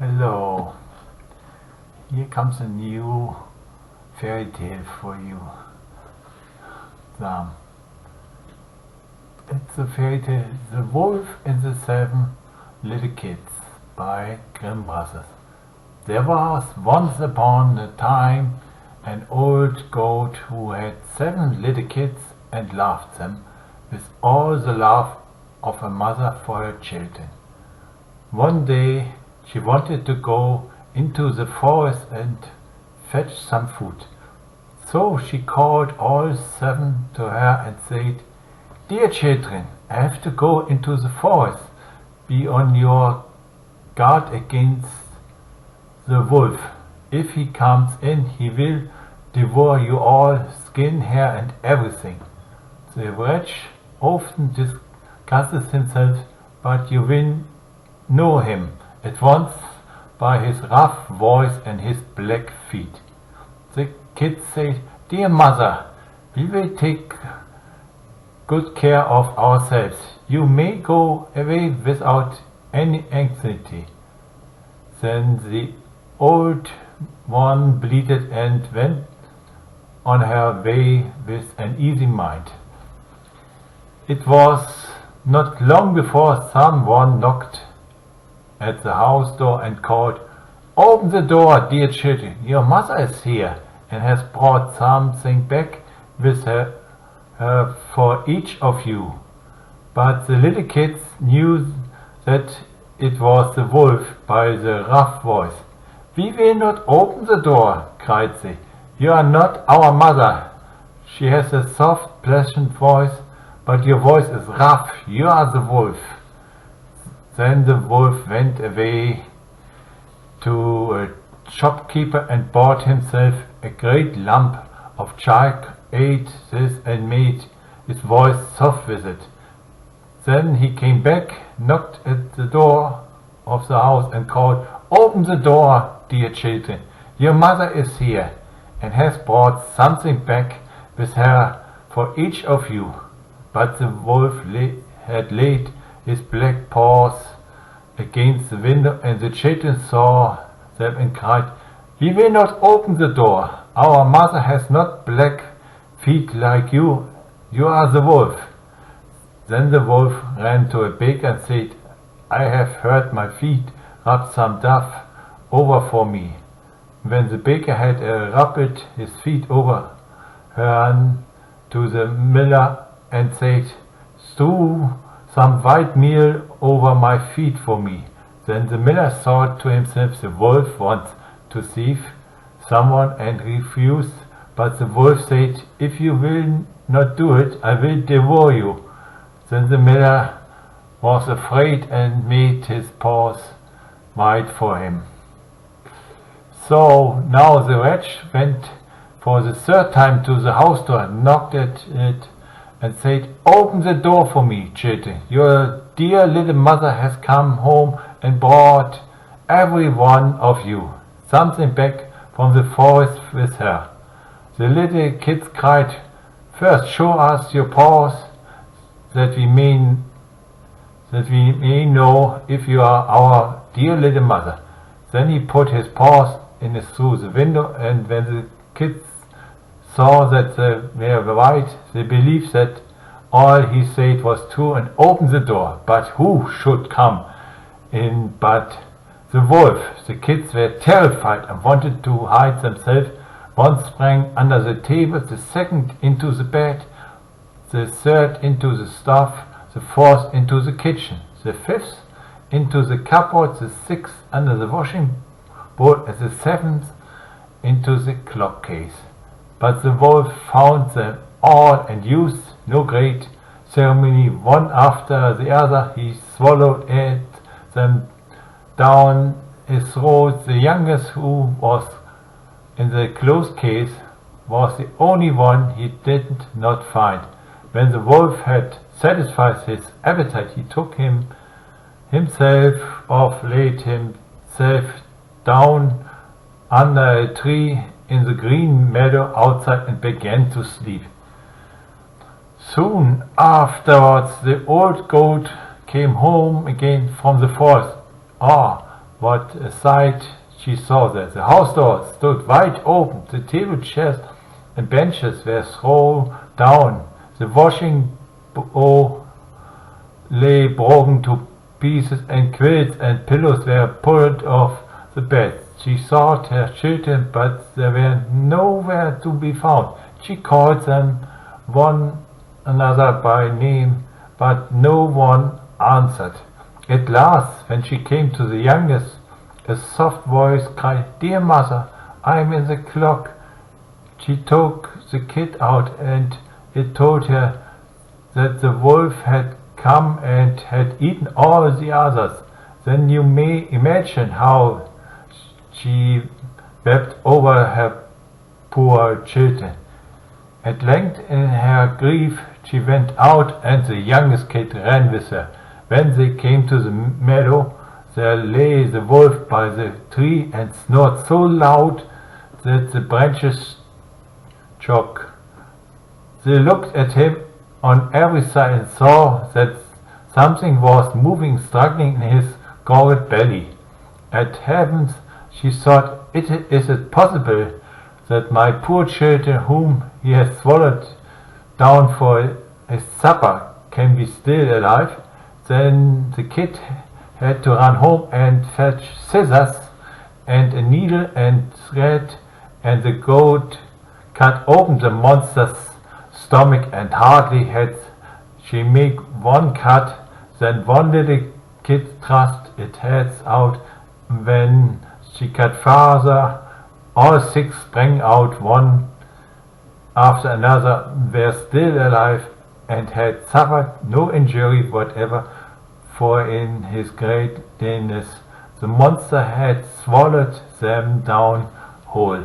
Hello, here comes a new fairy tale for you. Um, it's a fairy tale, The Wolf and the Seven Little Kids by Grimm Brothers. There was once upon a time an old goat who had 7 little kids and loved them with all the love of a mother for her children. One day she wanted to go into the forest and fetch some food. So she called all 7 to her and said, "Dear children, I have to go into the forest. Be on your guard against the wolf. If he comes in, he will devour you all, skin, hair and everything. The wretch often disgustes himself, but you will know him at once by his rough voice and his black feet." The kids said, "Dear mother, we will take good care of ourselves. You may go away without any anxiety." Then the old one bleated and went on her way with an easy mind. It was not long before someone knocked at the house door and called, "Open the door, dear children. Your mother is here and has brought something back with her for each of you." But the little kids knew that it was the wolf by the rough voice. "We will not open the door," cried they. "You are not our mother. She has a soft, pleasant voice, but your voice is rough. You are the wolf." Then the wolf went away to a shopkeeper and bought himself a great lump of chalk, ate this and made his voice soft with it. Then he came back, knocked at the door of the house and called, "Open the door, dear children. Your mother is here and has brought something back with her for each of you." But the wolf had laid his black paws against the window, and the children saw them and cried, "We will not open the door. Our mother has not black feet like you. You are the wolf." Then the wolf ran to a baker and said, "I have heard my feet rub some dough over for me." When the baker had rubbed his feet over, ran to the miller and said, "Strew some white meal over my feet for me." Then the miller thought to himself, "The wolf wants to thieve someone," and refused. But the wolf said, "If you will not do it, I will devour you." Then the miller was afraid and made his paws white for him. So now the wretch went for the 3rd time to the house door, knocked at it and said, "Open the door for me, children. Your dear little mother has come home and brought every one of you something back from the forest with her." The little kids cried, "First show us your paws, that we may know if you are our dear little mother." Then he put his paws in through the window, and when the kids saw that they were white, they believed that all he said was true and opened the door. But who should come in but the wolf? The kids were terrified and wanted to hide themselves. One sprang under the table, the second into the bed, the third into the stove, the fourth into the kitchen, the fifth into the cupboard, the sixth under the washing bowl, and the 7th into the clock case. But the wolf found them all and used no great ceremony. One after the other he swallowed them down his throat. The youngest, who was in the clothes case, was the only one he did not find. When the wolf had satisfied his appetite, he took himself off, laid himself down under a tree in the green meadow outside and began to sleep. Soon afterwards the old goat came home again from the forest. "Ah, what a sight she saw there. The house door stood wide open, the table, chairs and benches were thrown down, the washing bowl lay broken to pieces, and quilts and pillows were pulled off the bed. She sought her children, but they were nowhere to be found. She called them one another by name, but no one answered. At last, when she came to the youngest, a soft voice cried, "Dear mother, I'm in the clock." She took the kid out, and it told her that the wolf had come and had eaten all the others. Then you may imagine how she wept over her poor children. At length, in her grief, she went out, and the youngest kid ran with her. When they came to the meadow, there lay the wolf by the tree and snored so loud that the branches shook. They looked at him on every side and saw that something was moving, struggling in his gored belly. At heavens, she thought, is it possible that my poor children, whom he has swallowed down for his supper, can be still alive? Then the kid had to run home and fetch scissors and a needle and thread, and the goat cut open the monster's stomach, and hardly had she made one cut than one little kid thrust its head out. When she cut farther, all six sprang out, one after another, were still alive, and had suffered no injury whatever, for in his greatness the monster had swallowed them down whole.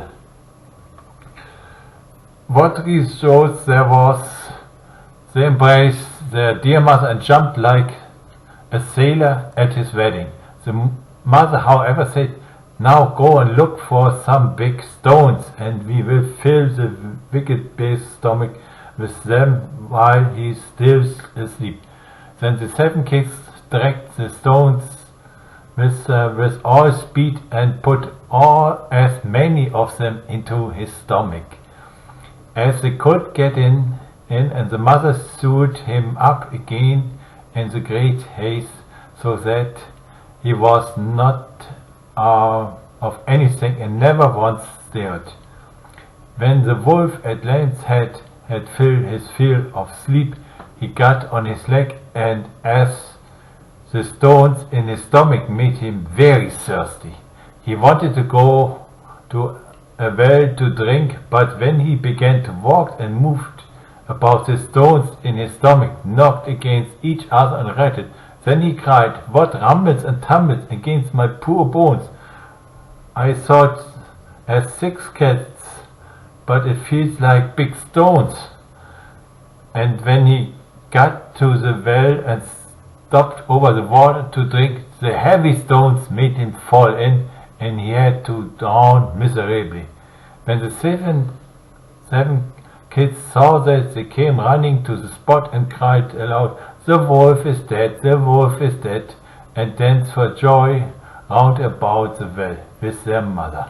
What results there was? They embraced their dear mother and jumped like a sailor at his wedding. The mother, however, said, "Now go and look for some big stones, and we will fill the wicked beast's stomach with them while he is still asleep." Then the 7 kids dragged the stones with all speed and put as many of them into his stomach as they could get in, and the mother sewed him up again in the great haste, so that he was not of anything and never once stirred. When the wolf at length had filled his fill of sleep, he got on his leg, and as the stones in his stomach made him very thirsty, he wanted to go to a well to drink, but when he began to walk and moved about, the stones in his stomach knocked against each other and rattled. Then he cried, "What rumbles and tumbles against my poor bones? I thought as 6 cats, but it feels like big stones." And when he got to the well and stopped over the water to drink, the heavy stones made him fall in, and he had to drown miserably. When the seven kids saw that, they came running to the spot and cried aloud, "The wolf is dead, the wolf is dead," and danced for joy round about the well with their mother.